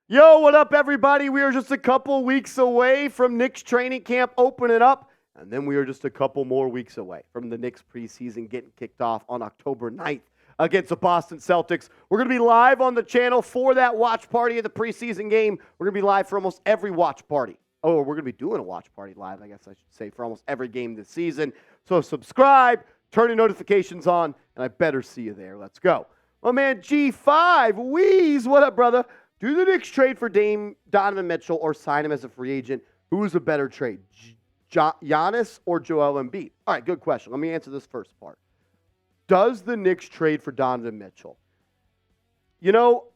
Yo, what up, everybody? We are just a couple weeks away from Knicks training camp opening up, and then we are just a couple more weeks away from the Knicks preseason getting kicked off on October 9th against the Boston Celtics. We're going to be live on the channel for that watch party of the preseason game. We're going to be live for almost every watch party. Oh, we're going to be doing a watch party live, I guess I should say, for almost every game this season. So subscribe, turn your notifications on, and I better see you there. Let's go. My man G5, Wheeze, what up, brother? Do the Knicks trade for Donovan Mitchell or sign him as a free agent? Who is a better trade, Giannis or Joel Embiid? All right, good question. Let me answer this first part. Does the Knicks trade for Donovan Mitchell? You know,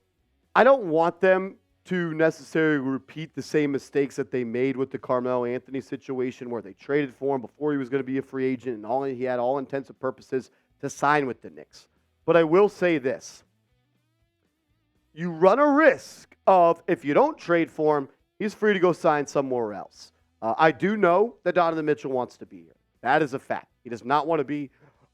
I don't want them to necessarily repeat the same mistakes that they made with the Carmelo Anthony situation where they traded for him before he was going to be a free agent and he had all intents and purposes to sign with the Knicks. But I will say this. You run a risk of, if you don't trade for him, he's free to go sign somewhere else. I do know that Donovan Mitchell wants to be here. That is a fact. He does not want to be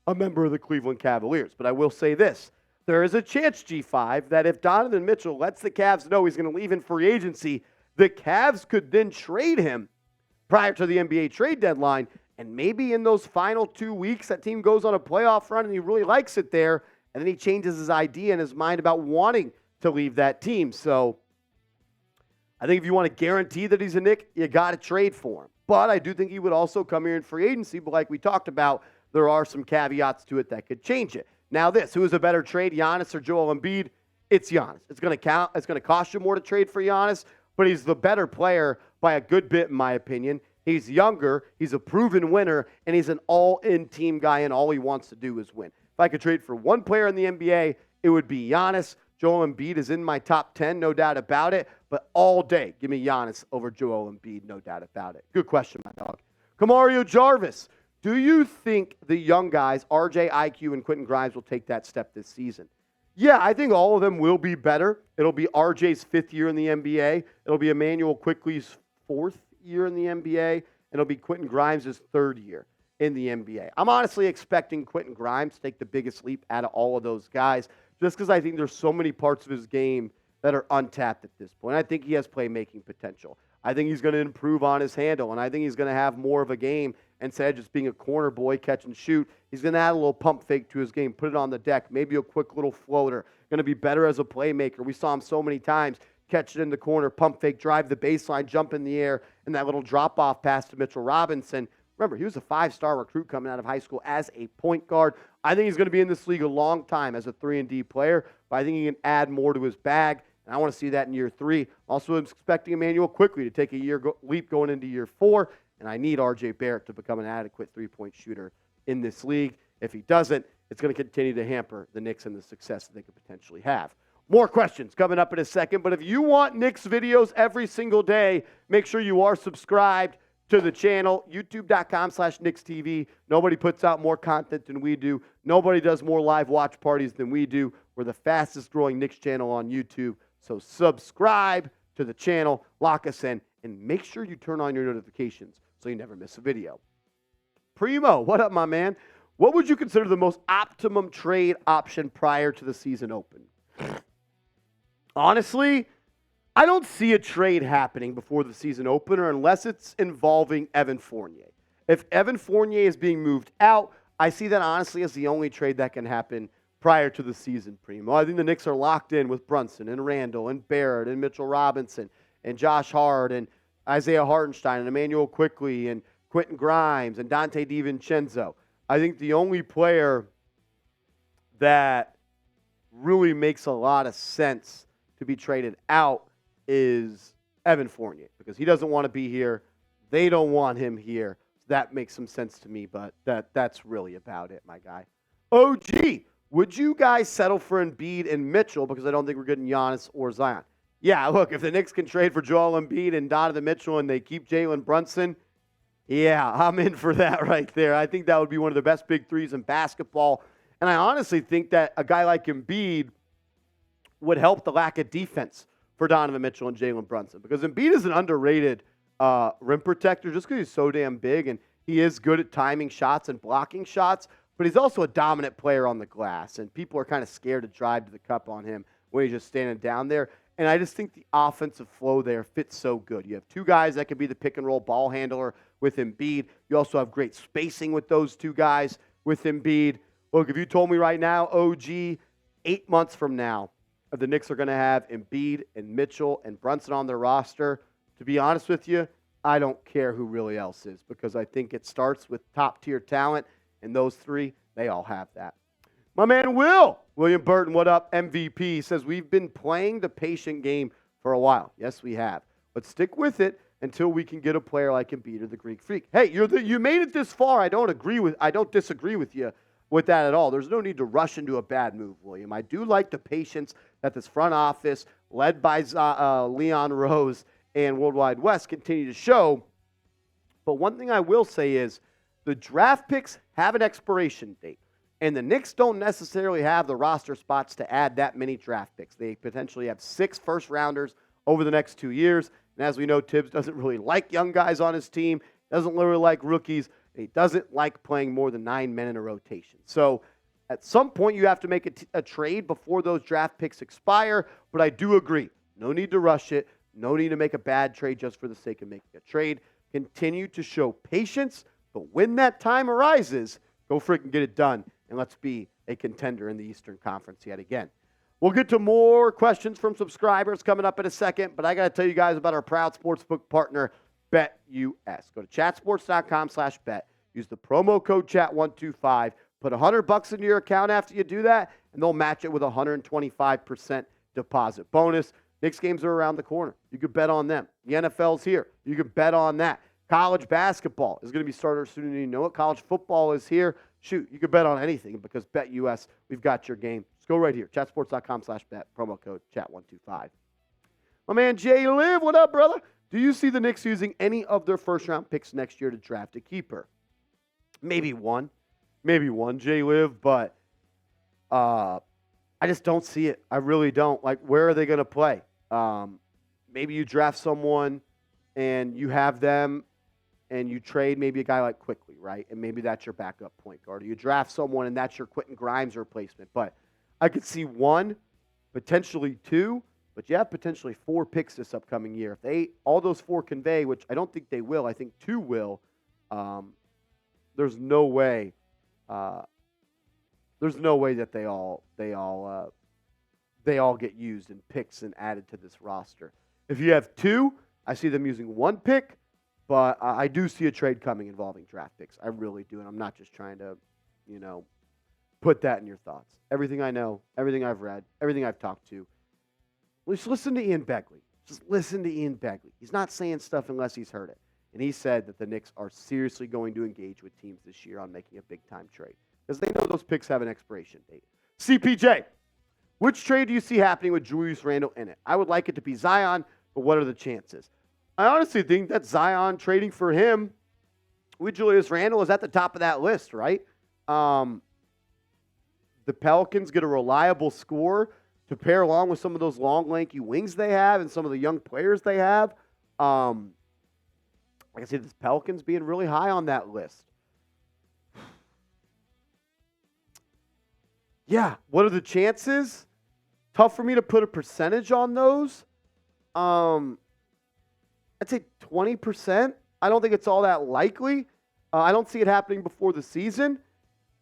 a member of the Cleveland Cavaliers. But I will say this. There is a chance, G5, that if Donovan Mitchell lets the Cavs know he's going to leave in free agency, the Cavs could then trade him prior to the NBA trade deadline. And maybe in those final 2 weeks, that team goes on a playoff run and he really likes it there. And then he changes his idea and his mind about wanting to leave that team. So I think if you want to guarantee that he's a Knick, you got to trade for him. But I do think he would also come here in free agency. But like we talked about, there are some caveats to it that could change it. Now who is a better trade, Giannis or Joel Embiid? It's Giannis. It's going to cost you more to trade for Giannis, but he's the better player by a good bit, in my opinion. He's younger, he's a proven winner, and he's an all-in team guy, and all he wants to do is win. If I could trade for one player in the NBA, it would be Giannis. Joel Embiid is in my top 10, no doubt about it. But all day, give me Giannis over Joel Embiid, no doubt about it. Good question, my dog. Kamario Jarvis, do you think the young guys, RJ, IQ, and Quentin Grimes, will take that step this season? Yeah, I think all of them will be better. It'll be RJ's 5th year in the NBA. It'll be Immanuel Quickley's 4th year in the NBA. And it'll be Quentin Grimes' 3rd year in the NBA. I'm honestly expecting Quentin Grimes to take the biggest leap out of all of those guys, just because I think there's so many parts of his game that are untapped at this point. I think he has playmaking potential. I think he's going to improve on his handle, and I think he's going to have more of a game. Instead of just being a corner boy, catch and shoot, he's going to add a little pump fake to his game, put it on the deck, maybe a quick little floater. Going to be better as a playmaker. We saw him so many times catch it in the corner, pump fake, drive the baseline, jump in the air, and that little drop-off pass to Mitchell Robinson. Remember, he was a 5-star recruit coming out of high school as a point guard. I think he's going to be in this league a long time as a 3-and-D player, but I think he can add more to his bag, and I want to see that in year 3. Also, I'm expecting Immanuel Quickley to take a leap going into year 4, and I need RJ Barrett to become an adequate three-point shooter in this league. If he doesn't, it's going to continue to hamper the Knicks and the success that they could potentially have. More questions coming up in a second, but if you want Knicks videos every single day, make sure you are subscribed to the channel, youtube.com/KnicksTV. Nobody puts out more content than we do. Nobody does more live watch parties than we do. We're the fastest growing Knicks channel on YouTube. So subscribe to the channel, lock us in, and make sure you turn on your notifications so you never miss a video. Primo, what up, my man? What would you consider the most optimum trade option prior to the season open? Honestly, I don't see a trade happening before the season opener unless it's involving Evan Fournier. If Evan Fournier is being moved out, I see that honestly as the only trade that can happen prior to the season, Primo. I think the Knicks are locked in with Brunson and Randall and Barrett and Mitchell Robinson and Josh Hart and Isaiah Hartenstein and Immanuel Quickley and Quentin Grimes and Dante DiVincenzo. I think the only player that really makes a lot of sense to be traded out is Evan Fournier because he doesn't want to be here. They don't want him here. That makes some sense to me, but that's really about it, my guy. OG, would you guys settle for Embiid and Mitchell because I don't think we're getting Giannis or Zion? Yeah, look, if the Knicks can trade for Joel Embiid and Donovan Mitchell and they keep Jalen Brunson, yeah, I'm in for that right there. I think that would be one of the best big threes in basketball. And I honestly think that a guy like Embiid would help the lack of defense for Donovan Mitchell and Jalen Brunson because Embiid is an underrated rim protector just because he's so damn big and he is good at timing shots and blocking shots, but he's also a dominant player on the glass, and people are kind of scared to drive to the cup on him when he's just standing down there. And I just think the offensive flow there fits so good. You have two guys that can be the pick-and-roll ball handler with Embiid. You also have great spacing with those two guys with Embiid. Look, if you told me right now, OG, 8 months from now, the Knicks are going to have Embiid and Mitchell and Brunson on their roster, to be honest with you, I don't care who really else is, because I think it starts with top-tier talent, and those three, they all have that. My man William Burton, what up, MVP, says we've been playing the patient game for a while. Yes, we have. But stick with it until we can get a player like Embiid or the Greek Freak. Hey, you made it this far. I don't disagree with you with that at all. There's no need to rush into a bad move, William. I do like the patience that this front office, led by Leon Rose and Worldwide West, continue to show. But one thing I will say is the draft picks have an expiration date. And the Knicks don't necessarily have the roster spots to add that many draft picks. They potentially have 6 first-rounders over the next 2 years. And as we know, Tibbs doesn't really like young guys on his team, doesn't really like rookies, and he doesn't like playing more than 9 men in a rotation. So at some point, you have to make a trade before those draft picks expire. But I do agree, no need to rush it. No need to make a bad trade just for the sake of making a trade. Continue to show patience, but when that time arises, go freaking get it done. And let's be a contender in the Eastern Conference yet again. We'll get to more questions from subscribers coming up in a second, but I got to tell you guys about our proud sportsbook partner, BetUS. Go to chatsports.com/bet. Use the promo code chat125. Put $100 into your account after you do that, and they'll match it with a 125% deposit bonus. Knicks games are around the corner. You could bet on them. The NFL's here. You could bet on that. College basketball is going to be started sooner than you know it. College football is here. Shoot, you could bet on anything because BetUS, we've got your game. Just go right here, chatsports.com/bet, promo code chat125. My man Jay Liv, what up, brother? Do you see the Knicks using any of their first-round picks next year to draft a keeper? Maybe one, Jay Liv, but I just don't see it. I really don't. Like, where are they going to play? Maybe you draft someone and you have them and you trade maybe a guy like Quickley, right? And maybe that's your backup point guard. Or you draft someone and that's your Quentin Grimes replacement. But I could see 1, potentially 2, but you have potentially 4 picks this upcoming year. If all those 4 convey, which I don't think they will, I think 2 will, there's no way that they all get used and picks and added to this roster. If you have 2, I see them using 1 pick, but I do see a trade coming involving draft picks. I really do, and I'm not just trying to, put that in your thoughts. Everything I know, everything I've read, everything I've talked to, just listen to Ian Begley. Just listen to Ian Begley. He's not saying stuff unless he's heard it. And he said that the Knicks are seriously going to engage with teams this year on making a big-time trade because they know those picks have an expiration date. CPJ, which trade do you see happening with Julius Randle in it? I would like it to be Zion, but what are the chances? I honestly think that Zion trading for him with Julius Randle is at the top of that list, right? The Pelicans get a reliable scorer to pair along with some of those long, lanky wings they have and some of the young players they have. Like I said, this Pelicans being really high on that list. Yeah, what are the chances? Tough for me to put a percentage on those. I'd say 20%. I don't think it's all that likely. I don't see it happening before the season.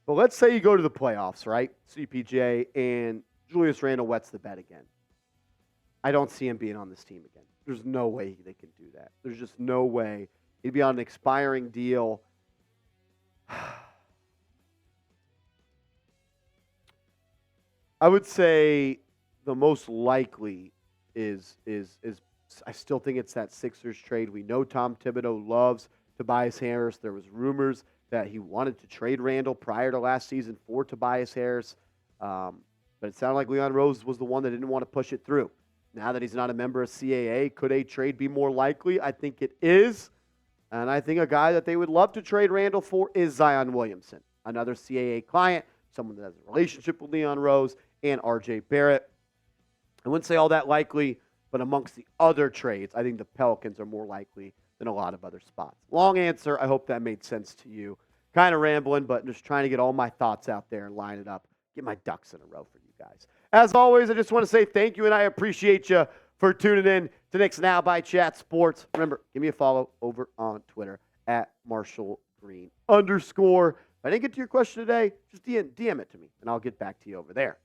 But let's say you go to the playoffs, right? CPJ and Julius Randle wets the bet again. I don't see him being on this team again. There's no way they can do that. There's just no way. He'd be on an expiring deal. I would say the most likely is I still think it's that Sixers trade. We know Tom Thibodeau loves Tobias Harris. There was rumors that he wanted to trade Randle prior to last season for Tobias Harris. But it sounded like Leon Rose was the one that didn't want to push it through. Now that he's not a member of CAA, could a trade be more likely? I think it is. And I think a guy that they would love to trade Randle for is Zion Williamson, another CAA client, someone that has a relationship with Leon Rose and RJ Barrett. I wouldn't say all that likely, but amongst the other trades, I think the Pelicans are more likely than a lot of other spots. Long answer. I hope that made sense to you. Kind of rambling, but just trying to get all my thoughts out there and line it up. Get my ducks in a row for you guys. As always, I just want to say thank you, and I appreciate you for tuning in to Knicks Now by Chat Sports. Remember, give me a follow over on Twitter at @MarshallGreen_. If I didn't get to your question today, just DM it to me, and I'll get back to you over there.